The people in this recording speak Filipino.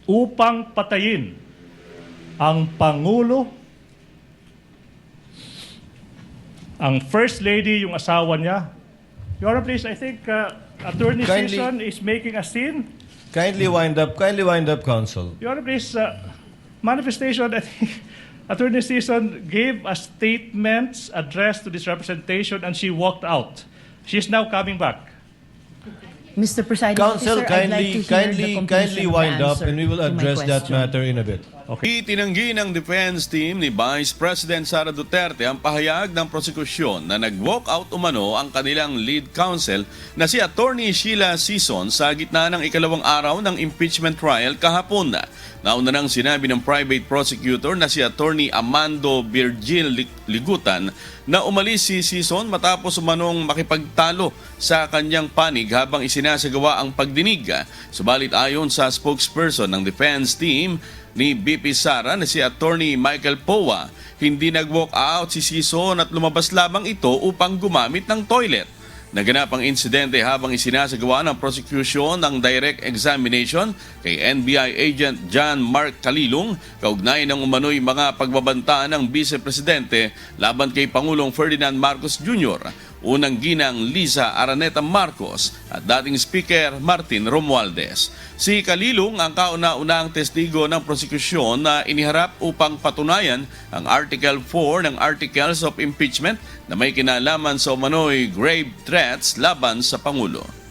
upang patayin ang Pangulo, ang First Lady, yung asawa niya. Your Honor, please, I think Attorney Sison is making a scene. Kindly wind up, counsel. Your Honor, please, manifestation, I think Attorney Sison gave a statement addressed to this representation and she walked out. She is now coming back. Mr. Presiding Counsel, Officer, I'd like to hear the conclusion kindly of the wind up answer and we will to my address that question. matter in a bit. Itinanggi ng defense team ni Vice President Sara Duterte ang pahayag ng prosekusyon na nag-walk out umano ang kanilang lead counsel na si Attorney Sheila Sison sa gitna ng ikalawang araw ng impeachment trial kahapon. Nauna nang sinabi ng private prosecutor na si Attorney Amando Virgil Ligutan na umalis si Sison matapos umanong makipagtalo sa kanyang panig habang isinasagawa ang pagdinig. Subalit ayon sa spokesperson ng defense team ni BP Sara na si Attorney Michael Poa, hindi nag-walk out si Sison at lumabas lamang ito upang gumamit ng toilet. Naganap ang insidente habang isinasagawa ng prosecution ng direct examination kay NBI agent John Mark Calilong kaugnay ng umano'y mga pagbabanta ng Vice Presidente laban kay Pangulong Ferdinand Marcos Jr., unang ginang Liza Araneta Marcos at dating Speaker Martin Romualdez. Si Calilong ang kauna-unahang testigo ng prosekusyon na iniharap upang patunayan ang Article 4 ng Articles of Impeachment na may kinalaman sa umano'y grave threats laban sa Pangulo.